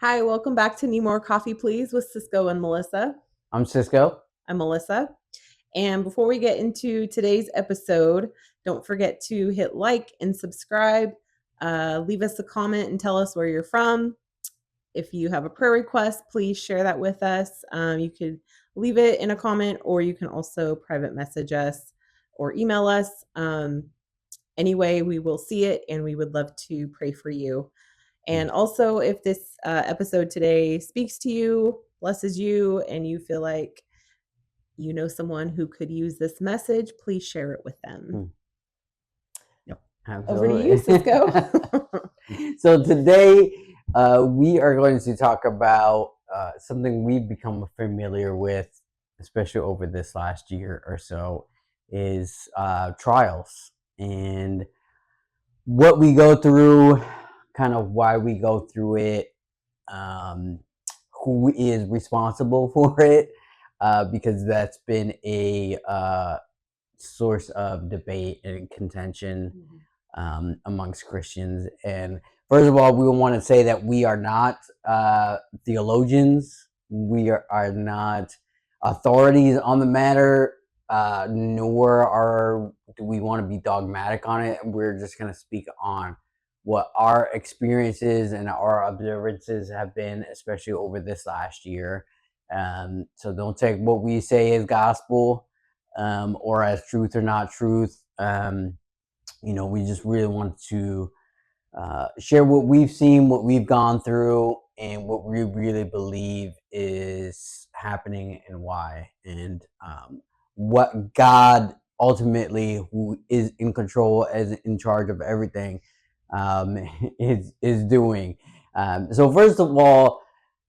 Hi, welcome back to Need More Coffee, Please with Cisco and Melissa. I'm Cisco. I'm Melissa. And before we get into today's episode, don't forget to hit like and subscribe. Leave us a comment and tell us where you're from. If you have a prayer request, please share that with us. You could leave it in a comment, or you can also private message us or email us. Anyway, we will see it and we would love to pray for you. And also, if this episode today speaks to you, blesses you, and you feel like you know someone who could use this message, please share it with them. Yep, Over to you, Cisco. So today we are going to talk about something we've become familiar with, especially over this last year or so, is trials and what we go through, kind of why we go through it, who is responsible for it, because that's been a source of debate and contention amongst Christians. And first of all, we want to say that we are not theologians. We are not authorities on the matter, nor do we want to be dogmatic on it. We're just going to speak on what our experiences and our observances have been, especially over this last year. So don't take what we say as gospel or as truth or not truth. We just really want to share what we've seen, what we've gone through, and what we really believe is happening and why, and what God ultimately, who is in control, as in charge of everything, is doing. So first of all,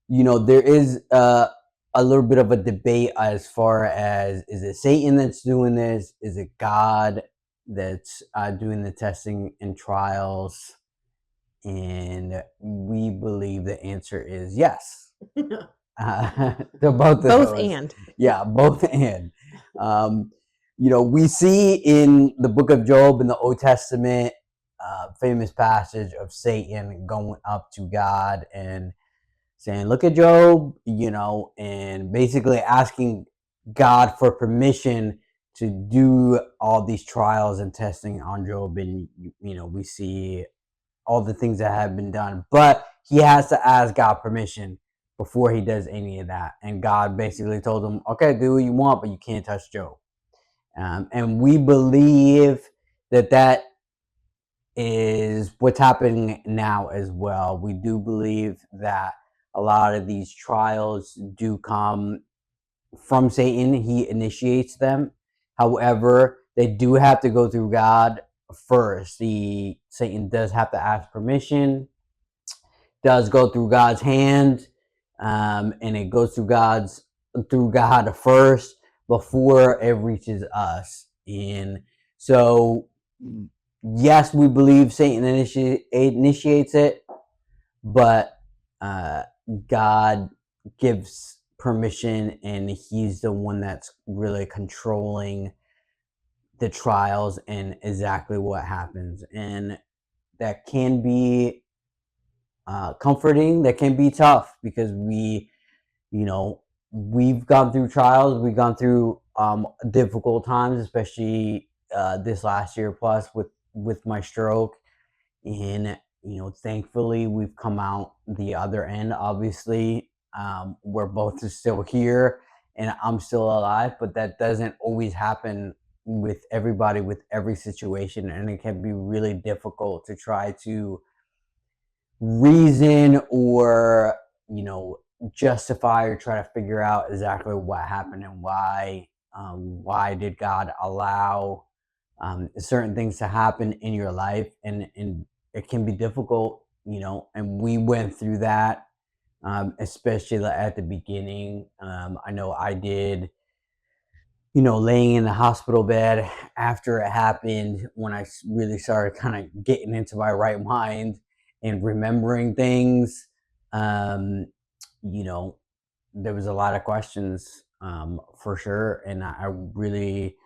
there is a little bit of a debate as far as, is it Satan that's doing this? Is it God that's doing the testing and trials? And we believe the answer is yes. To both of Both those. and. Yeah, both and. We see in the book of Job in the Old Testament, famous passage of Satan going up to God and saying, "Look at Job," and basically asking God for permission to do all these trials and testing on Job. And we see all the things that have been done, but he has to ask God permission before he does any of that. And God basically told him, "Okay, do what you want, but you can't touch Job." And we believe that is what's happening now as well. We do believe that a lot of these trials do come from Satan. He initiates them. However, they do have to go through God first. Satan does have to ask permission, does go through God's hand, and it goes through God first before it reaches us. And so, yes, we believe Satan initiates it, but God gives permission, and he's the one that's really controlling the trials and exactly what happens. And that can be comforting, that can be tough, because we've gone through trials, we've gone through difficult times, especially this last year plus with my stroke. And thankfully we've come out the other end. Obviously, we're both still here and I'm still alive, but that doesn't always happen with everybody, with every situation, and it can be really difficult to try to reason or justify or try to figure out exactly what happened and why did God allow certain things to happen in your life. And it can be difficult, and we went through that, especially at the beginning. I know I did, laying in the hospital bed after it happened, when I really started kind of getting into my right mind and remembering things. There was a lot of questions, for sure, and I really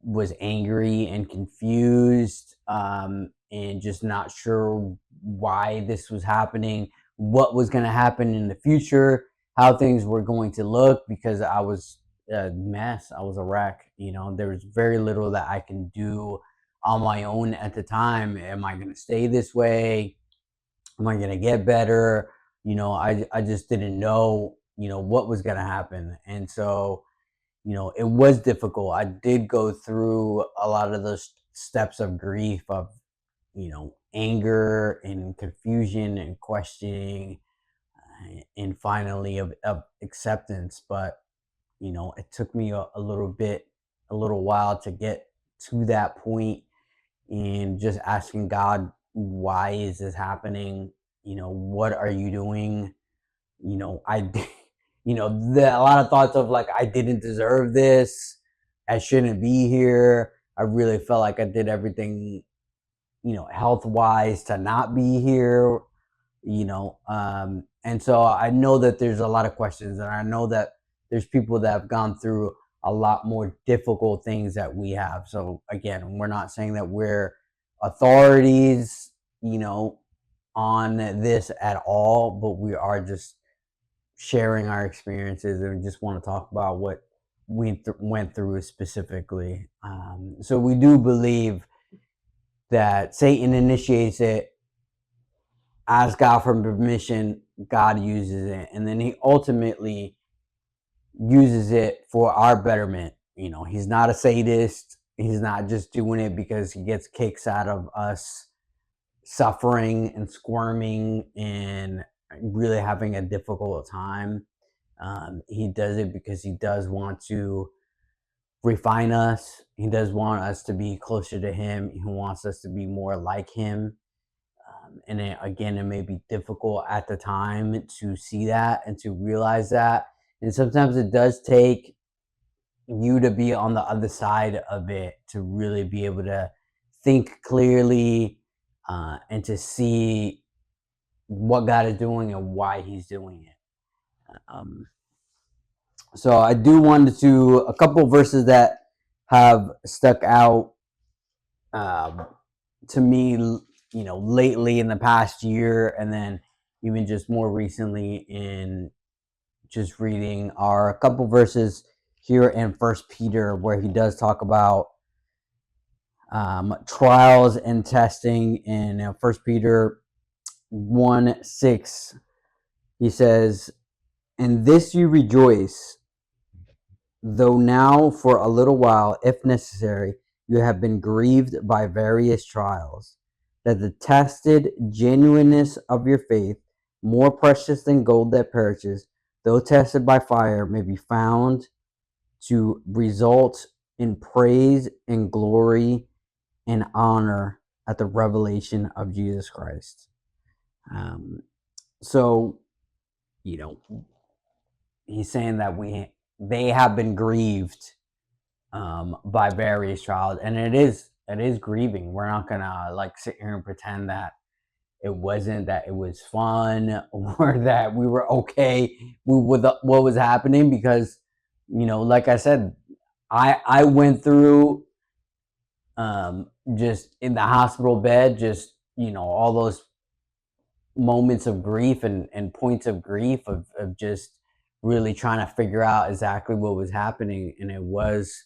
was angry and confused, and just not sure why this was happening, what was going to happen in the future, how things were going to look, because I was a mess. I was a wreck. There was very little that I can do on my own at the time. Am I going to stay this way? Am I going to get better? I just didn't know, what was going to happen. And so, it was difficult. I did go through a lot of those steps of grief, of, anger and confusion and questioning, and finally of acceptance. But, it took me a little while to get to that point, and just asking God, why is this happening? What are you doing? I, a lot of thoughts of like, I didn't deserve this. I shouldn't be here. I really felt like I did everything, health wise to not be here, and so I know that there's a lot of questions, and I know that there's people that have gone through a lot more difficult things that we have. So again, we're not saying that we're authorities, on this at all, but we are just sharing our experiences, and we just want to talk about what we went through specifically. So we do believe that Satan initiates it, asks God for permission, God uses it, and then he ultimately uses it for our betterment. He's not a sadist. He's not just doing it because he gets kicks out of us suffering and squirming and really having a difficult time. He does it because he does want to refine us. He does want us to be closer to him. He wants us to be more like him. And again, it may be difficult at the time to see that and to realize that. And sometimes it does take you to be on the other side of it to really be able to think clearly, and to see what God is doing and why he's doing it. So I do want to a couple verses that have stuck out, um, to me, lately in the past year, and then even just more recently in just reading, are a couple verses here in First Peter where he does talk about trials and testing. In First Peter 1:6, he says, "In this you rejoice, though now for a little while, if necessary, you have been grieved by various trials, that the tested genuineness of your faith, more precious than gold that perishes, though tested by fire, may be found to result in praise and glory and honor at the revelation of Jesus Christ." Um, so, you know, he's saying that they have been grieved, by various trials, and it is grieving. We're not gonna like sit here and pretend that it wasn't, that it was fun, or that we were okay with what was happening, because like I said, I went through, just in the hospital bed, just all those moments of grief, and points of grief, of just really trying to figure out exactly what was happening, and it was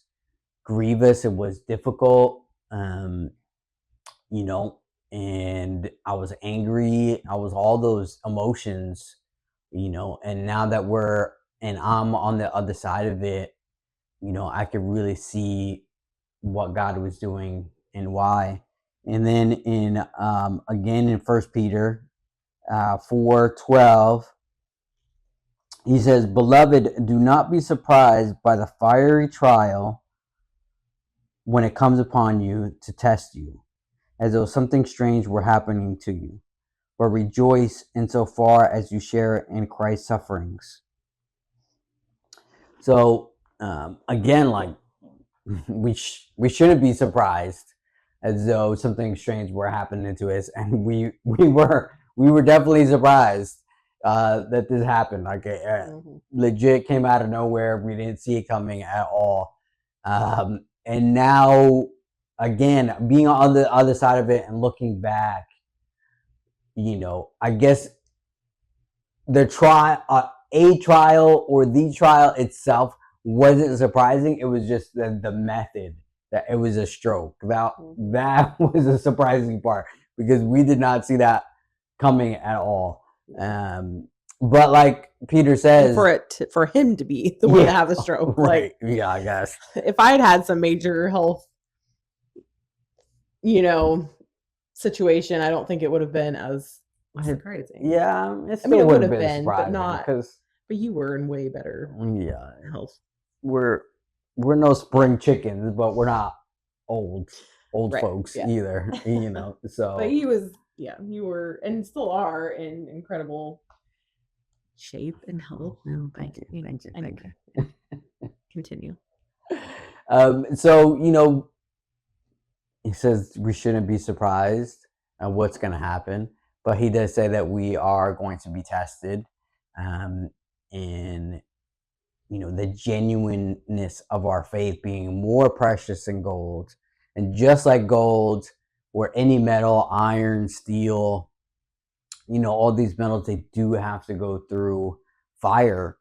grievous, it was difficult, you know and I was angry, I was all those emotions, and now that I'm on the other side of it, I could really see what God was doing and why. And then in again in First Peter 4:12, he says, "Beloved, do not be surprised by the fiery trial when it comes upon you to test you, as though something strange were happening to you, but rejoice insofar as you share in Christ's sufferings." So, again, like, we shouldn't be surprised as though something strange were happening to us, and we were definitely surprised, that this happened. Like, legit came out of nowhere. We didn't see it coming at all. And now, again, being on the other side of it and looking back, I guess the trial, a trial or the trial itself wasn't surprising. It was just the method that it was a stroke. That was a surprising part because we did not see that coming at all. But like Peter says, for him to be the one to have the stroke, right? Yeah, I guess if I had some major health, situation, I don't think it would have been as surprising. Yeah, it still would have been but surprising not. because But you were in way better health. We're no spring chickens, but we're not old Right, folks yeah. either. So. But he was, you were, and still are in incredible shape and health. No, thank you. Anyway, continue. So he says we shouldn't be surprised at what's going to happen, but he does say that we are going to be tested, in the genuineness of our faith being more precious than gold, and just like gold or any metal, iron, steel, all these metals, they do have to go through fire.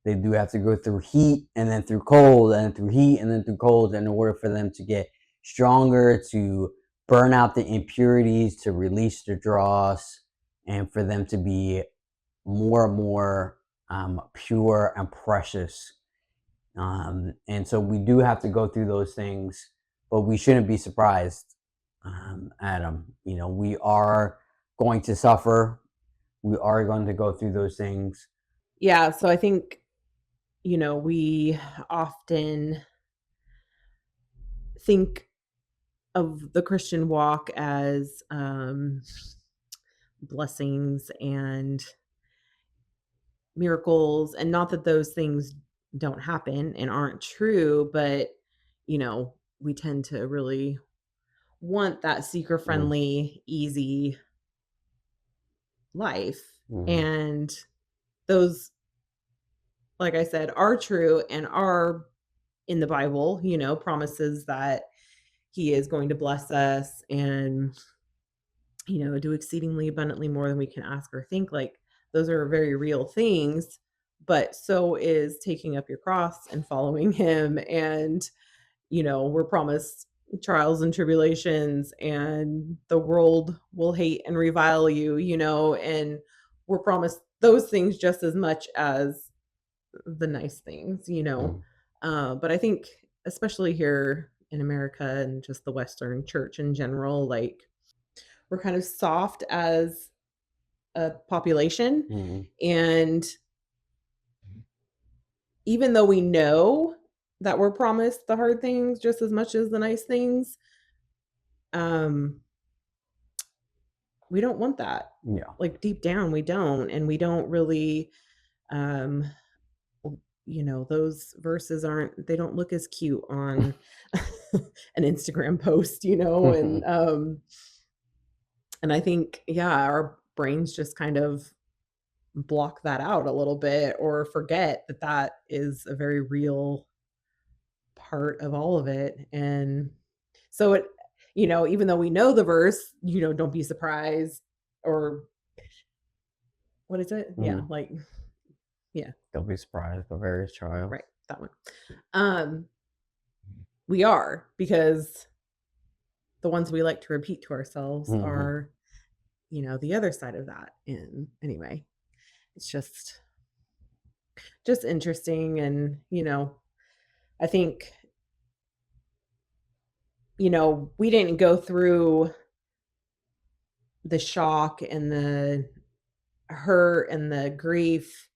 They do have to go through heat and then through cold and through heat and then through cold in order for them to get stronger, to burn out the impurities, to release the dross, and for them to be more and more pure and precious. And so we do have to go through those things, but we shouldn't be surprised at them. We are going to suffer. We are going to go through those things. Yeah, so I think, we often think of the Christian walk as blessings and miracles, and not that those things don't happen and aren't true, but we tend to really want that seeker-friendly, easy life. And those, like I said, are true and are in the Bible, promises that he is going to bless us and, do exceedingly abundantly more than we can ask or think. Like, those are very real things, but so is taking up your cross and following him. And, we're promised trials and tribulations, and the world will hate and revile you, and we're promised those things just as much as the nice things. But I think, especially here in America and just the Western church in general, like, we're kind of soft as a population. And even though we know that we're promised the hard things just as much as the nice things, we don't want that. Yeah. Like, deep down, we don't. And we don't really, those verses they don't look as cute on an Instagram post, and I think, our brains just kind of block that out a little bit, or forget that that is a very real part of all of it. And so it, even though we know the verse, don't be surprised, or what is it? Yeah, like, yeah. Don't be surprised by various trials. Right, that one. We are, because the ones we like to repeat to ourselves are, the other side of that. And anyway, it's just interesting. And, I think, we didn't go through the shock and the hurt and the grief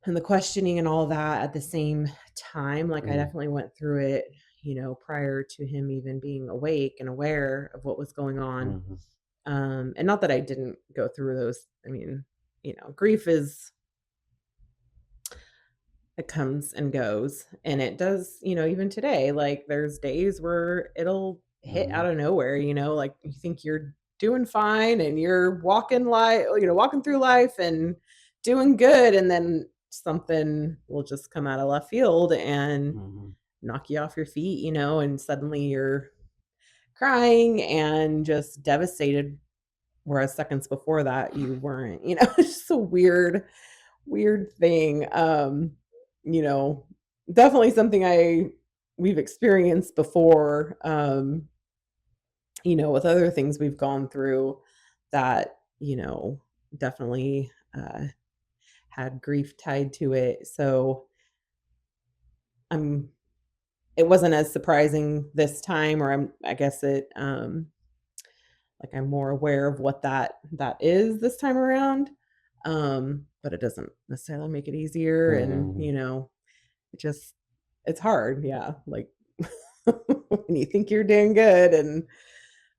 and the questioning and all that at the same time. Like, I definitely went through it, prior to him even being awake and aware of what was going on. And not that I didn't go through those. I mean, grief it comes and goes, and it does, even today. Like, there's days where it'll hit out of nowhere, like, you think you're doing fine and you're walking through life and doing good, and then something will just come out of left field and knock you off your feet, and suddenly you're crying and just devastated whereas seconds before that you weren't, you know. It's just a weird thing. You know, definitely something we've experienced before, you know, with other things we've gone through that, you know, definitely had grief tied to it. So I'm it wasn't as surprising this time, or I guess it like I'm more aware of what that is this time around. But it doesn't necessarily make it easier, and Mhm. you know, it just it's hard, yeah. Like when you think you're doing good, and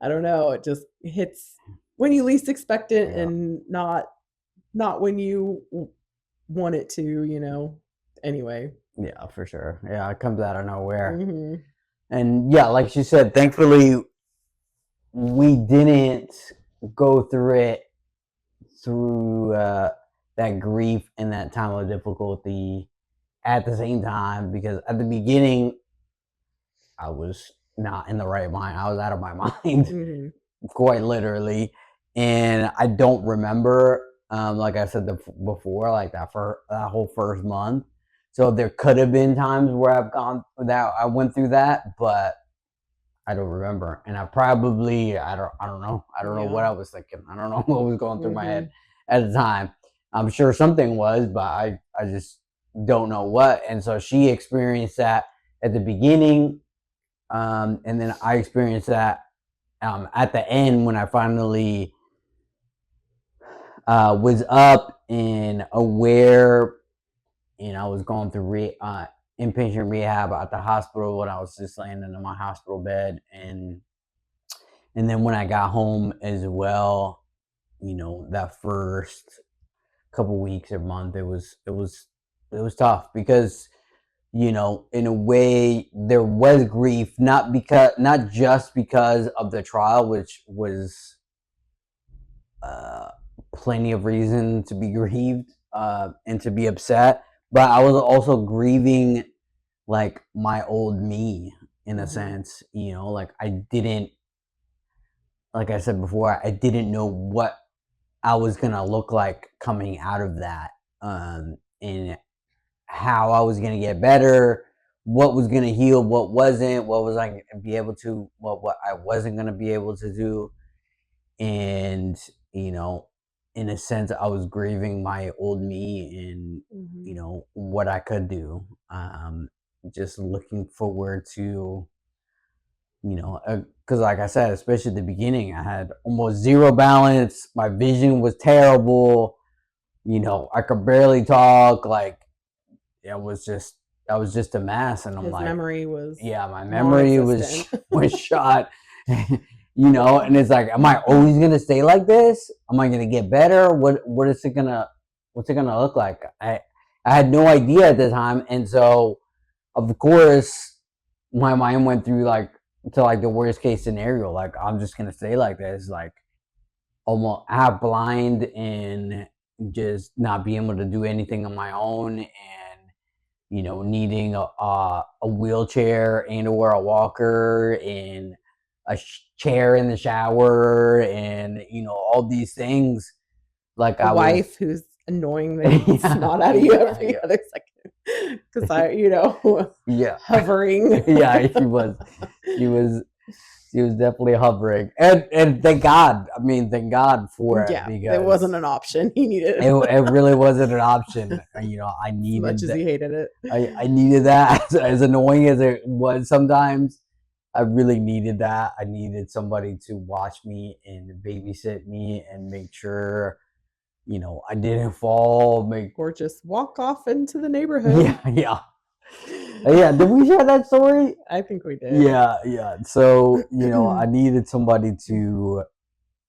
I don't know, it just hits when you least expect it, Yeah. and not when you want it to, you know. Anyway. Yeah, for sure. Yeah, it comes out of nowhere. Mhm. And yeah, like she said, thankfully we didn't go through it through that grief and that time of difficulty at the same time, because at the beginning I was not in the right mind. I was out of my mind, Mhm. quite literally. And I don't remember, like I said before, like that whole first month. So there could have been times where I went through that, but I don't remember. And I don't know. I don't know what Yeah. I was thinking. I don't know what was going through my head Mhm. at the time. I'm sure something was, but I just don't know what. And so she experienced that at the beginning, and then I experienced that at the end when I finally was up and aware. You know, I was going through inpatient rehab at the hospital when I was just laying in my hospital bed, and then when I got home as well, you know, that first couple weeks or month, it was tough because, you know, in a way there was grief, not just because of the trial, which was uh, plenty of reason to be grieved and to be upset, but I was also grieving like my old me in a Mhm. sense, you know, like like I said before, I didn't know what I was gonna look like coming out of that, and how I was gonna get better, what was gonna heal, what wasn't, what was I gonna be able to, what I wasn't gonna be able to do, and you know, in a sense, I was grieving my old me and Mhm. you know what I could do. Just looking forward to, you know, because like I said, especially at the beginning, I had almost zero balance. My vision was terrible. You know, I could barely talk. Like it was just, I was just a mess. And I'm His like, memory was yeah, my memory was non-existent. was shot. You know, and it's like, am I always gonna stay like this? Am I gonna get better? What's it gonna look like? I had no idea at the time, and so of course my mind went through like to like the worst case scenario. Like I'm just gonna stay like this, like almost half blind and just not be able to do anything on my own, and you know, needing a wheelchair and or a walker and a chair in the shower, and you know all these things. Like A I was, wife who's annoying the yeah, snot out of you yeah, every other second, because I, you know, yeah, hovering. yeah. She was, she was definitely hovering, and thank God. I mean, thank God for it Yeah, it because wasn't an option. He needed it really wasn't an option. You know, as much as he hated it. I needed that as annoying as it was sometimes. I really needed that. I needed somebody to watch me and babysit me and make sure, you know, I didn't fall. Make Or just walk off into the neighborhood. yeah, yeah, yeah. Did we share that story? I think we did. Yeah, yeah. So you know, I needed somebody to.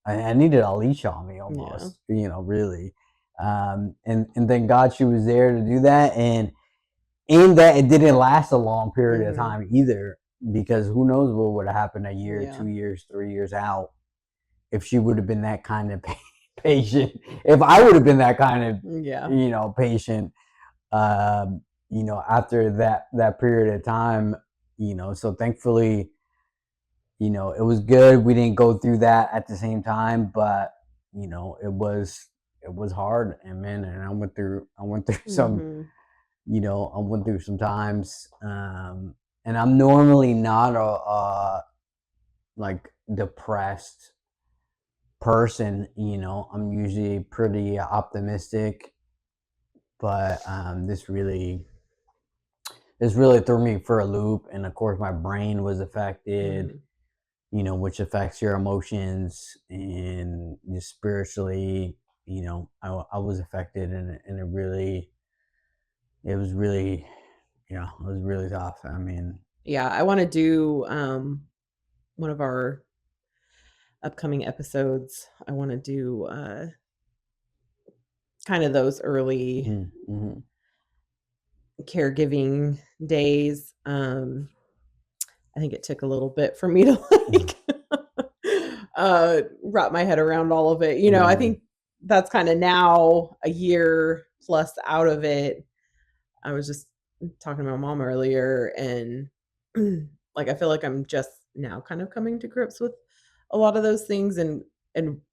I needed a leash on me Yeah. almost. You know, really. And thank God she was there to do that, and that it didn't last a long period of Mhm. time either, because who knows what would have happened a year, Yeah. 2 years, 3 years out, if she would have been that kind of patient, if I would have been that kind of, Yeah. you know, patient, you know, after that period of time, you know. So thankfully, you know, it was good we didn't go through that at the same time, but it was hard, and man, and I went through some, Mhm. I went through some times, and I'm normally not a like depressed person. I'm usually pretty optimistic, but this really threw me for a loop, and of course my brain was affected, Mhm. which affects your emotions and just spiritually. I was affected, and it was really, it was really tough. I mean, Yeah, I wanna do, one of our upcoming episodes, I wanna do, kind of those early mhm, mhm, caregiving days. I think it took a little bit for me to, mhm, like, wrap my head around all of it. I mhm, think that's kinda now a year plus out of it. I was just talking to my mom earlier, and, like, I feel like I'm just now kind of coming to grips with a lot of those things, and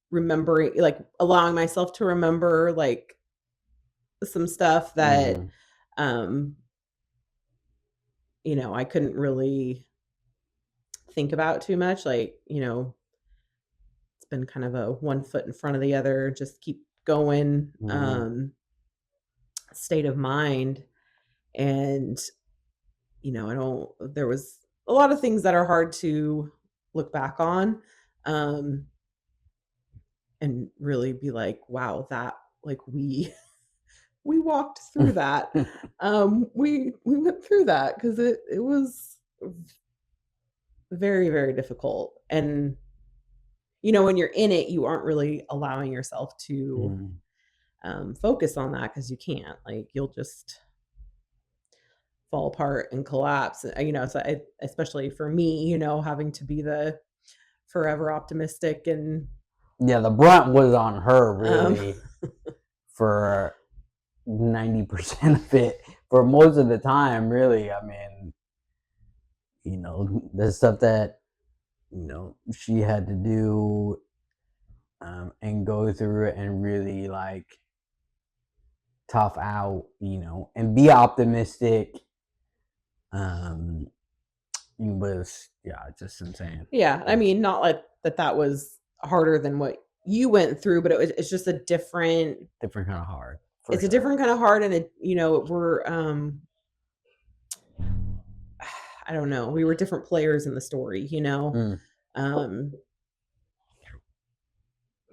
remembering, like, allowing myself to remember, like, some stuff that, mhm, um, I couldn't really think about too much. Like, it's been kind of a one foot in front of the other, just keep going, mhm, state of mind. And, I don't there was a lot of things that are hard to look back on, um, and really be like, "Wow, that like, we walked through that." We went through that because it was very, very difficult. And, when you're in it, you aren't really allowing yourself to, mhm. focus on that because you can't. Like, you'll just fall apart and collapse. So especially for me, having to be the forever optimistic and, Yeah, the brunt was on her um, really for 90% of it, for most of the time, really. I mean, the stuff that, she had to do, and go through and really like tough out, and be optimistic. Um, it was, yeah, just insane. yeah, I Yeah, mean, not like that was harder than what you went through, but it's just a different different kind of hard, for it's a sure. different kind of hard. And we're, I don't know, we were different players in the story. Mm, Um,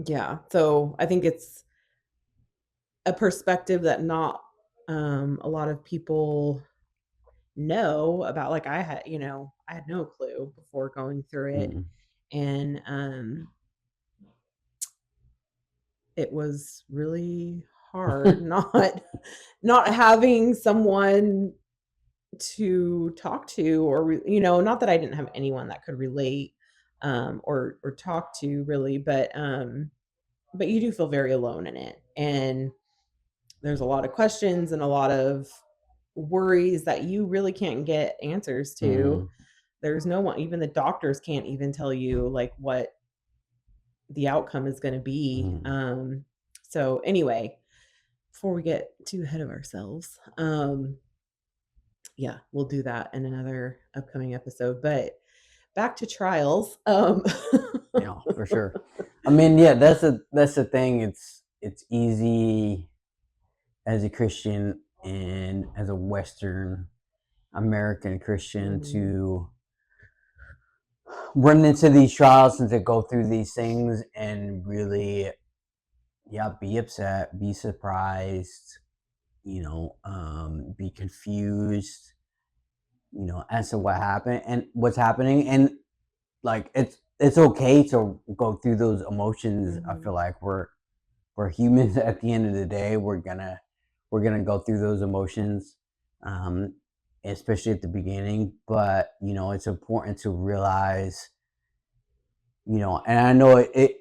yeah, so I think it's a perspective that not, a lot of people know about. Like, I had no clue before going through it. mm, And, it was really hard not having someone to talk to, or not that I didn't have anyone that could relate, or talk to really, but you do feel very alone in it. And there's a lot of questions and a lot of worries that you really can't get answers to. mm, There's no one, even the doctors can't even tell you, like, what the outcome is going to be. mm. So anyway, before we get too ahead of ourselves, yeah, we'll do that in another upcoming episode. But back to trials. Yeah, for sure. I mean, yeah, that's the thing. It's easy as a Christian and as a Western American Christian Mhm, to run into these trials and to go through these things and really, yeah, be upset, be surprised, be confused, as to what happened and what's happening. And like, it's okay to go through those emotions. I feel mhm, like we're humans at the end of the day. We're gonna go through those emotions, um, especially at the beginning. But it's important to realize, and I know it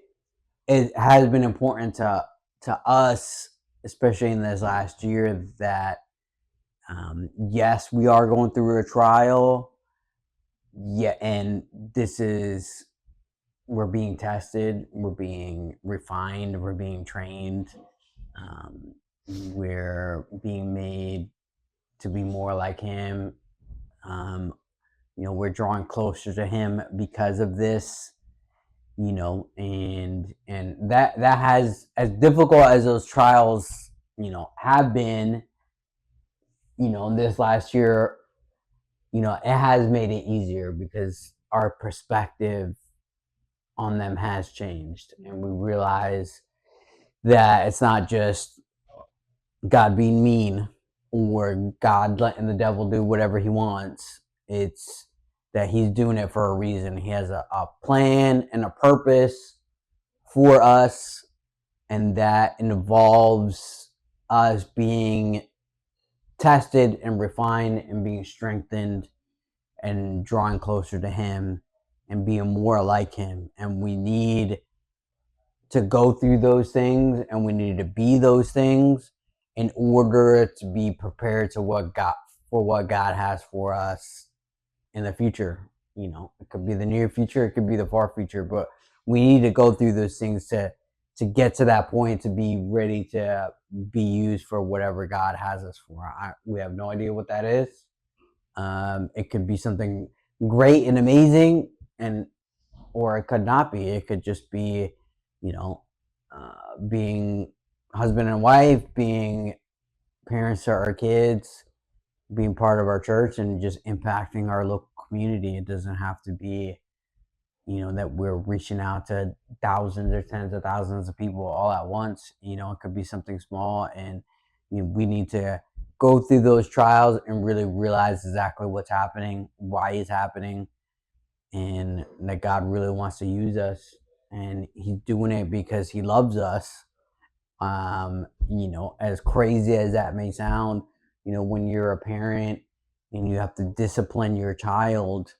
has been important to us, especially in this last year, that, yes, we are going through a trial. Yeah, and this is we're being tested, we're being refined, we're being trained, um, we're being made to be more like Him. Um, we're drawing closer to Him because of this. And that has, as difficult as those trials have been, this last year, it has made it easier because our perspective on them has changed, and we realize that it's not just God being mean or God letting the devil do whatever he wants. It's that He's doing it for a reason. He has a plan and a purpose for us, and that involves us being tested and refined and being strengthened and drawing closer to Him and being more like Him. And we need to go through those things, and we need to be those things in order to be prepared to what God has for us in the future. It could be the near future, it could be the far future, but we need to go through those things to get to that point, to be ready to be used for whatever God has us for. We have no idea what that is. It could be something great and amazing, and or it could not be. It could just be, being husband and wife, being parents to our kids, being part of our church, and just impacting our local community. It doesn't have to be, that we're reaching out to thousands or tens of thousands of people all at once. It could be something small, and we need to go through those trials and really realize exactly what's happening, why it's happening, and that God really wants to use us, and He's doing it because He loves us. As crazy as that may sound, when you're a parent and you have to discipline your child,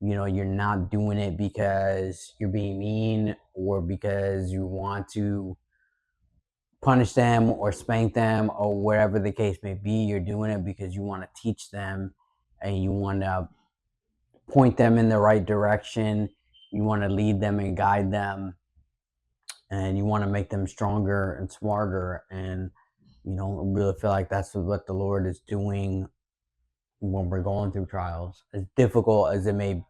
you're not doing it because you're being mean or because you want to punish them or spank them or whatever the case may be. You're doing it because you want to teach them, and you want to point them in the right direction. You want to lead them and guide them, and you want to make them stronger and smarter. And I really feel like that's what the Lord is doing when we're going through trials, as difficult as it may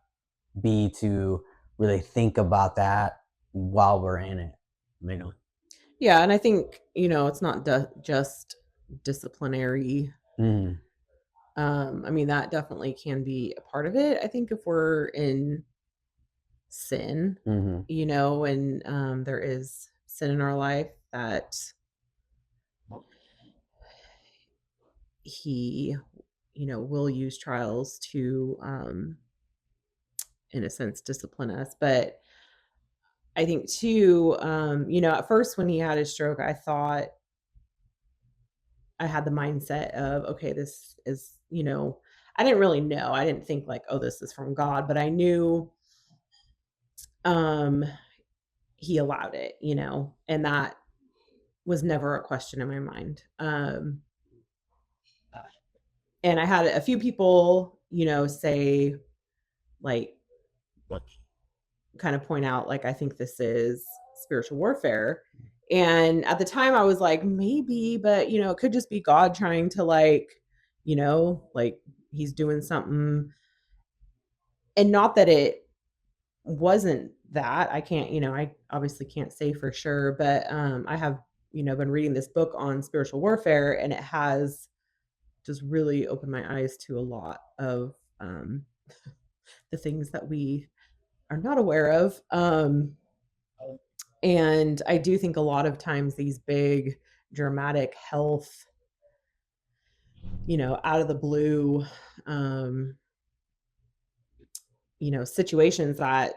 be to really think about that while we're in it. you know Yeah, and I think, it's not just disciplinary. mm-hmm. I mean, that definitely can be a part of it. I think if we're in sin, Mm-hmm. and there is sin in our life, that He, will use trials to, in a sense, discipline us. But I think too, at first when he had his stroke, I thought I had the mindset of, okay, this is, I didn't really know. I didn't think like, oh, this is from God, but I knew um he allowed it, and that was never a question in my mind. And I had a few people, say like kind of point out like I think this is spiritual warfare. And at the time I was like maybe, but it could just be God trying to like He's doing something, and not that it wasn't that. I can't, I obviously can't say for sure, but I have, been reading this book on spiritual warfare, and it has just really opened my eyes to a lot of the things that we are not aware of. And I do think a lot of times these big dramatic health, out of the blue, um, situations that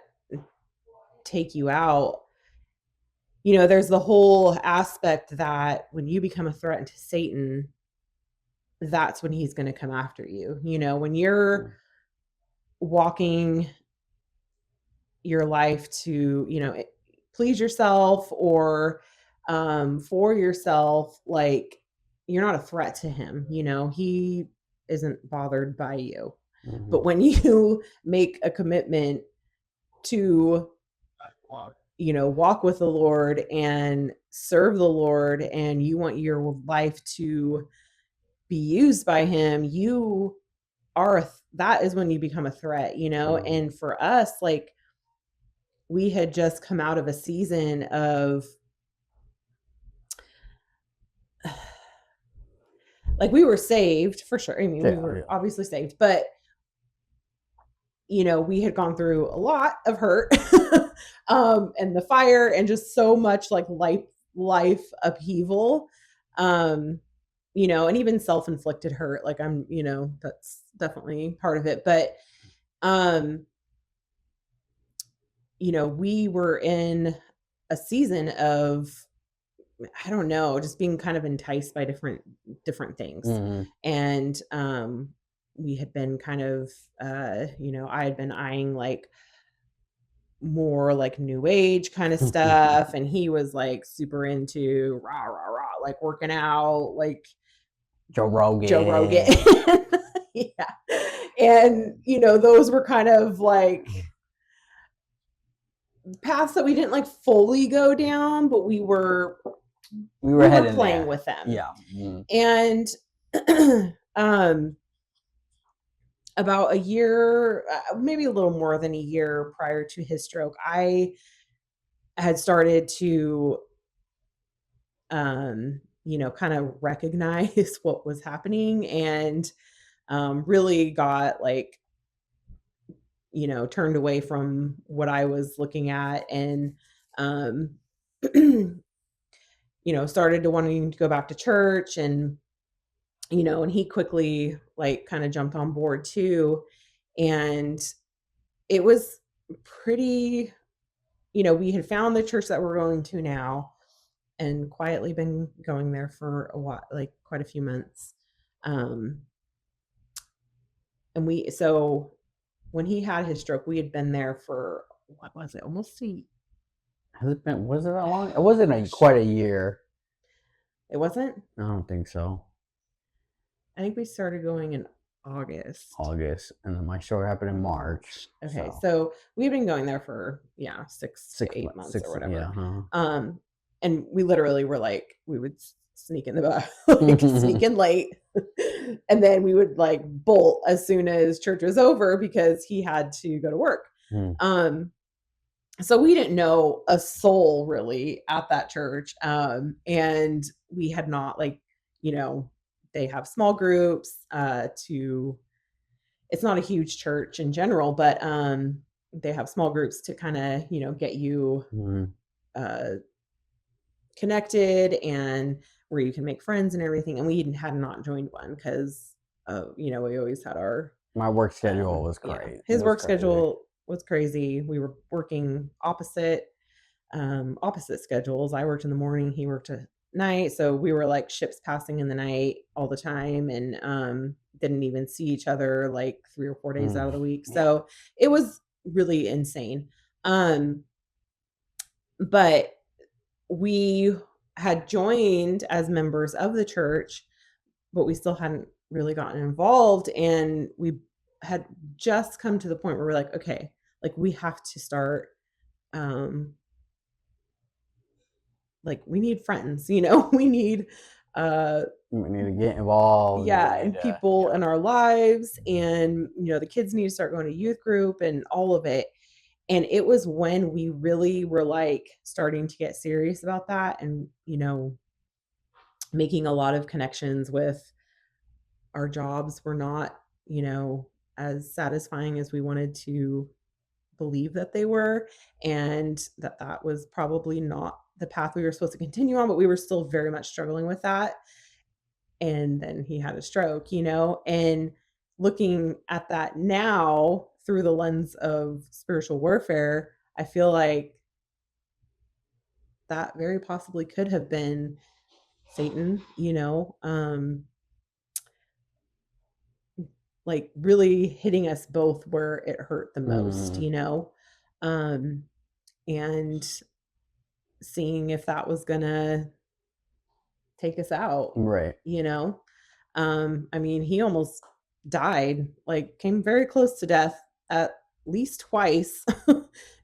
take you out, there's the whole aspect that when you become a threat to Satan, that's when he's going to come after you. When you're walking your life to, please yourself or for yourself, like you're not a threat to him. He isn't bothered by you. Mm-hmm. But when you make a commitment to walk with the Lord and serve the Lord, and you want your life to be used by him, you are that is when you become a threat. And for us, like, we had just come out of a season of, like, we were saved for sure. I mean, we were obviously saved, but we had gone through a lot of hurt, and the fire, and just so much, like, life upheaval, and even self-inflicted hurt. Like, that's definitely part of it. But um, we were in a season of, I don't know, just being kind of enticed by different things. And we had been kind of, I had been eyeing, like, more like new age kind of stuff, and he was like super into rah rah rah, like working out, like Joe Rogan. Yeah. And those were kind of like paths that we didn't like fully go down, but we were playing there with them. Yeah. And about a year, maybe a little more than a year prior to his stroke, I had started to kind of recognize what was happening, and really got, like, turned away from what I was looking at, and started to wanting to go back to church, and and he quickly, like, kind of jumped on board too. And it was pretty, we had found the church that we're going to now, and quietly been going there for a while, like quite a few months. And so when he had his stroke, we had been there for, what was it? Was it that long? It wasn't quite a year. It wasn't? I don't think so. I think we started going in August. And then my stroke happened in March. Okay, so we've been going there for 6 to 8 months or whatever. Yeah, and we literally were like, we would sneak in the back, like sneak in late, and then we would, like, bolt as soon as church was over because he had to go to work. So we didn't know a soul really at that church, and we had not, like, they have small groups. It's not a huge church in general, but they have small groups to kind of get you connected, and where you can make friends and everything. And we had not joined one because we always had my work schedule was great. His work schedule was crazy. We were working opposite schedules. I worked in the morning, he worked at night, so we were like ships passing in the night all the time, and didn't even see each other like 3 or 4 days out of the week. So it was really insane. But we had joined as members of the church, but we still hadn't really gotten involved, and we had just come to the point where we're like, okay, like, we have to start, like, we need friends, we need to get involved. And people in our lives, and the kids need to start going to youth group and all of it. And it was when we really were, like, starting to get serious about that, and making a lot of connections with our jobs were not as satisfying as we wanted to believe that they were, and that was probably not the path we were supposed to continue on, but we were still very much struggling with that. And then he had a stroke, and looking at that now through the lens of spiritual warfare, I feel like that very possibly could have been Satan, like, really hitting us both where it hurt the most, and seeing if that was gonna take us out. Right. I mean, he almost died, like, came very close to death at least twice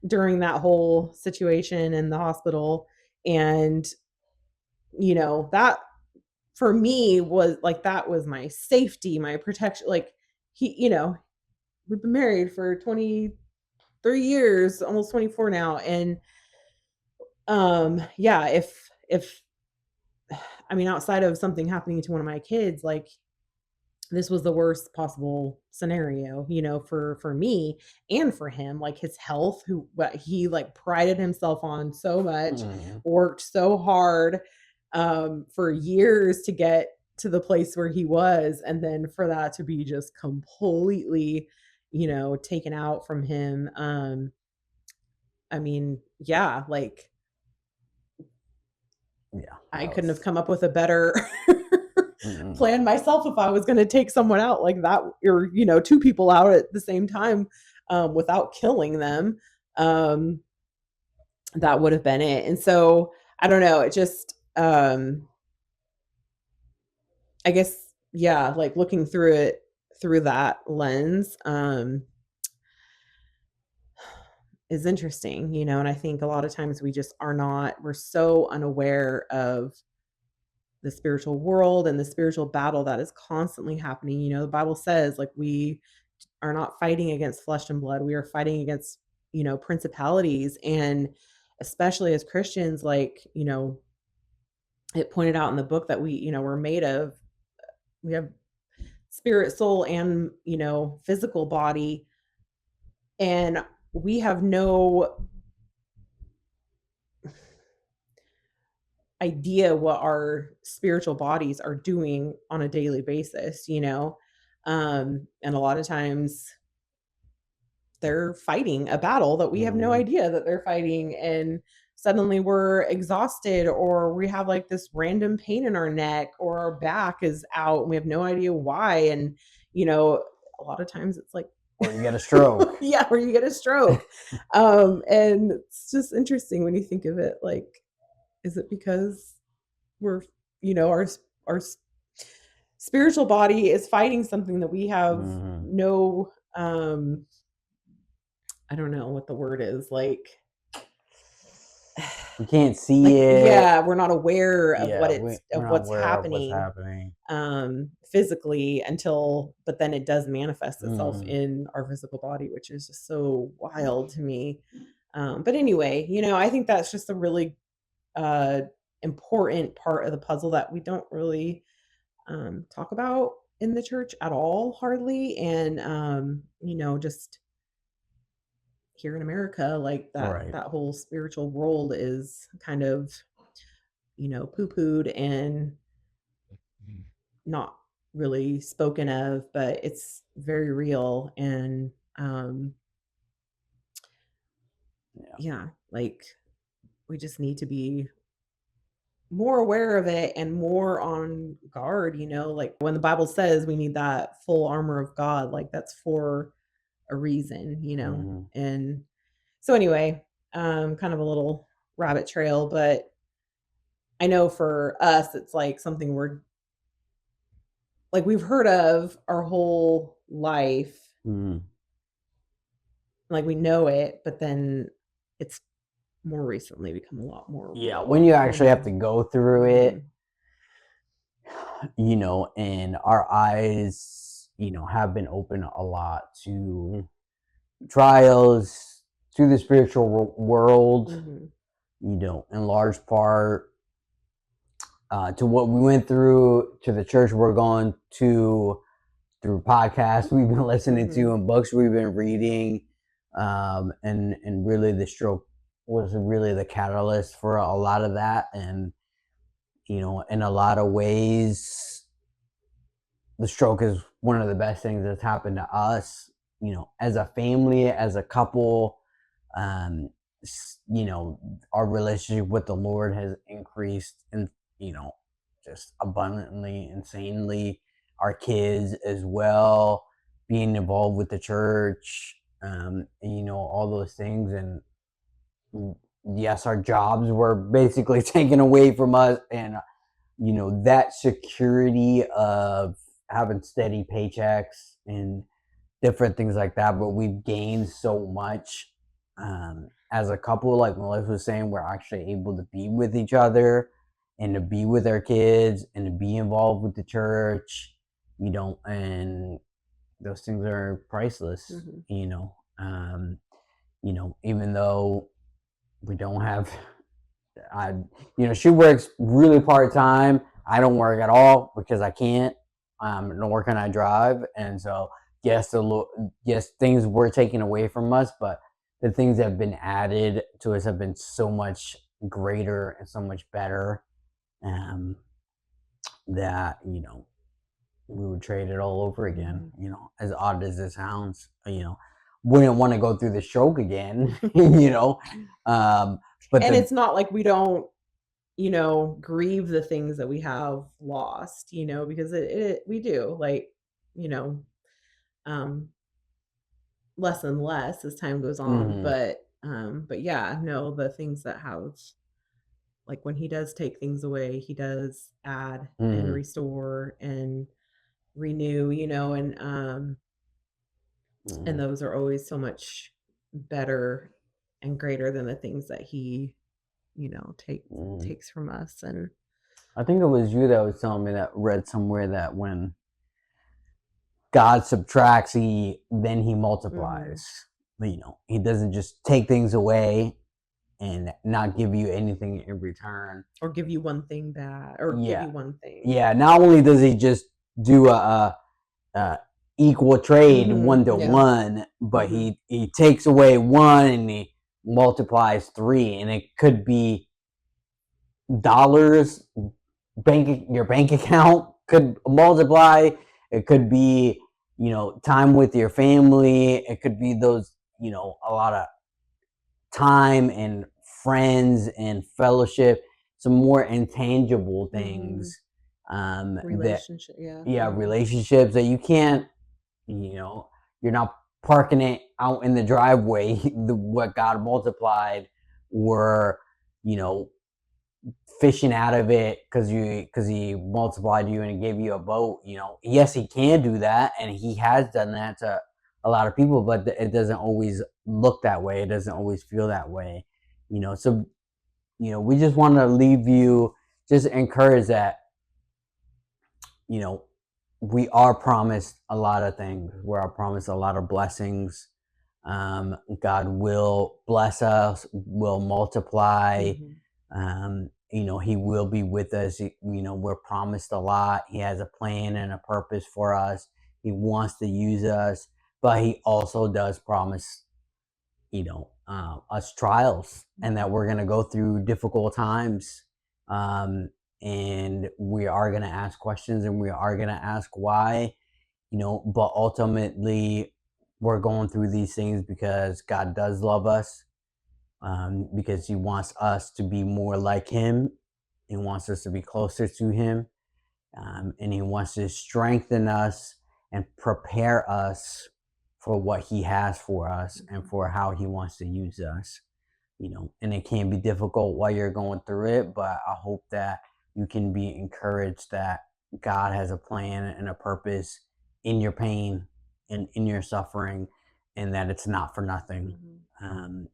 during that whole situation in the hospital. And, that for me was like, that was my safety, my protection. Like, we've been married for 23 years, almost 24 now. And, yeah, if, I mean, outside of something happening to one of my kids, like, this was the worst possible scenario, for me and for him, like his health, who what he like prided himself on so much, Mhm. worked so hard for years to get to the place where he was, and then for that to be just completely, taken out from him. I mean, yeah, like Yeah, I that couldn't have was. come up with a better Mm-mm. plan myself if I was going to take someone out like that, or two people out at the same time, without killing them. Um, that would have been it. And so I don't know. It just, I guess, yeah, like looking through it through that lens, is interesting, and I think a lot of times we just we're so unaware of the spiritual world and the spiritual battle that is constantly happening. The Bible says, like, we are not fighting against flesh and blood. We are fighting against, principalities. And especially as Christians, like, it pointed out in the book that we're made of, we have spirit, soul, and, physical body. And we have no idea what our spiritual bodies are doing on a daily basis. And a lot of times they're fighting a battle that we have no Mhm. idea that they're fighting, and suddenly we're exhausted, or we have like this random pain in our neck, or our back is out and we have no idea why. And a lot of times it's like, Or you get a stroke. yeah, where you get a stroke. And it's just interesting when you think of it, like, is it because we're, our spiritual body is fighting something that we have Mhm. no, I don't know what the word is, We can't see like, it. yeah, we're not aware of Yeah, we're not what's aware of what's happening, happening. physically, but then it does manifest itself Mhm. in our physical body, which is just so wild to me. But anyway, I think that's just a really uh important part of the puzzle that we don't really talk about in the church at all, hardly. And just here in America, like Right. that whole spiritual world is kind of, poo-pooed and not really spoken of, but it's very real. And Yeah. yeah, like, we just need to be more aware of it and more on guard, like when the Bible says we need that full armor of God, like that's for a reason. Mhm. And so anyway, kind of a little rabbit trail, but I know for us it's like something we're like we've heard of our whole life, Mhm. like we know it, but then it's more recently become a lot more Yeah, when real, you actually have to go through it, Mhm. and our eyes, have been open a lot to trials, to the spiritual world, Mhm. in large part, to what we went through, to the church we're going to, through podcasts we've been listening to Mhm. and books we've been reading, and really the stroke was really the catalyst for a lot of that. And in a lot of ways, the stroke is one of the best things that's happened to us, as a family, as a couple. um our relationship with the Lord has increased, and just abundantly, insanely. Our kids as well, being involved with the church, and all those things. And yes, our jobs were basically taken away from us, and that security of having steady paychecks, and different things like that. But we've gained so much as a couple. Like Melissa was saying, we're actually able to be with each other and to be with our kids and to be involved with the church, and those things are priceless, Mhm. even though we don't have, I, she works really part time. I don't work at all because I can't, nor can I drive. And so, yes, yes, things were taken away from us, but the things that have been added to us have been so much greater and so much better, um, that, we would trade it all over again. Mhm. As odd as it sounds, wouldn't want to go through the stroke again. Um, but And the it's not like we don't, grieve the things that we have lost, because we do, like, you know, um, less and less as time goes on, mhm, but yeah, no, the things that have, like, when he does take things away, he does add and mhm, restore and renew, and mhm, those are always so much better and greater than the things that he, mhm. takes from us. And I think it was you that was telling me that read somewhere that when God subtracts, he mhm. multiplies. He doesn't just take things away and not give you anything in return. Or give you one thing bad, or give Yeah, you one thing. yeah. Not only does he just do a equal trade Mhm, one to yeah, one, but mhm, he takes away one and he multiplies three, and it could be dollars. Your bank account could multiply. It could be time with your family. It could be those a lot of time and friends and fellowship, some more intangible mhm. things, that Relationship, yeah, yeah, mhm, relationships that you can't, you know you're not parking it out in the driveway. What God multiplied were, you know fishing out of it because he multiplied you and he gave you a boat. Yes, he can do that, and he has done that to a lot of people, but it doesn't always look that way. It doesn't always feel that way. So we just want to leave you, just encourage that, you know we are promised a lot of things. We are promised a lot of blessings. God will bless us, will multiply. mhm, He will be with us. We're promised a lot. He has a plan and a purpose for us. He wants to use us, but he also does promise, us trials, and that mhm, we're going to go through difficult times. Um, and we are going to ask questions, and we are going to ask why, but ultimately we're going through these things because God does love us, because he wants us to be more like him. He wants us to be closer to him, and he wants to strengthen us and prepare us for what he has for us and mhm, for how he wants to use us. And it can be difficult while you're going through it, but I hope that you can be encouraged that God has a plan and a purpose in your pain and in your suffering, and that it's not for nothing. mhm.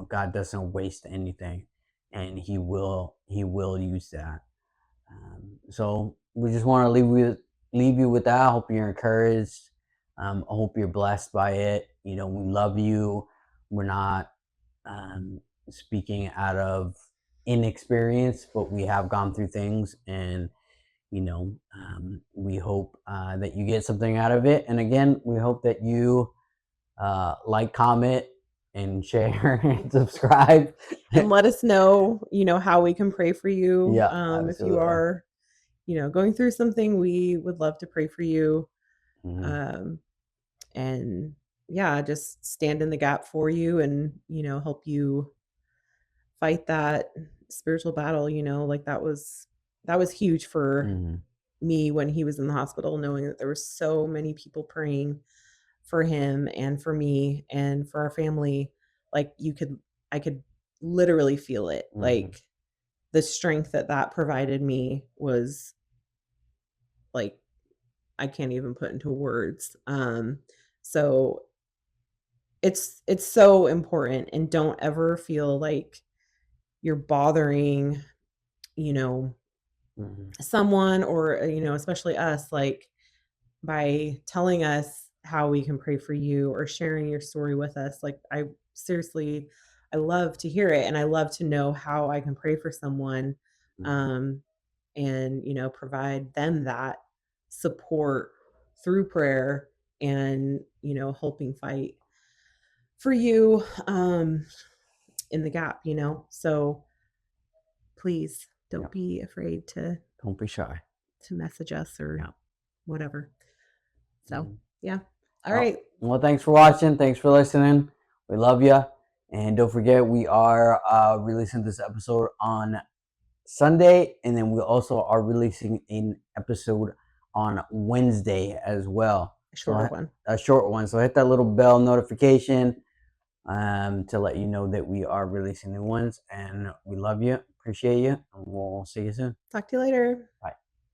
God doesn't waste anything, and he will use that. So we just want to leave you with that. I hope you're encouraged. I hope you're blessed by it. We love you. We're not, speaking out of inexperience, but we have gone through things, and we hope that you get something out of it. And again, we hope that you like, comment, and share and subscribe. And let us know, how we can pray for you. Yeah, If you absolutely. are, going through something, we would love to pray for you. Hmm. Um, and yeah, just stand in the gap for you and, help you fight that spiritual battle, like that was huge for Hmm. me when he was in the hospital, knowing that there were so many people praying for him and for me and for our family. Like I could literally feel it. Hmm. Like the strength that that provided me was like I can't even put into words. So it's so important, and don't ever feel like you're bothering, you know, Mhm. someone, or especially us, like, by telling us how we can pray for you or sharing your story with us. Like, I seriously, I love to hear it, and I love to know how I can pray for someone, Mhm. um and provide them that support through prayer, and helping fight for you in the gap. So please Yeah. don't be afraid Don't be shy. to message us or Yeah. whatever. So, Mhm. yeah. All Oh, right. well, thanks for watching. Thanks for listening. We love you. And don't forget, we are releasing this episode on Sunday, and then we also are releasing an episode on Wednesday as well. A shorter So one. a short one. So hit that little bell notification to let you know that we are releasing new ones. And we love you, appreciate you, and we'll see you soon. Talk to you later. Bye.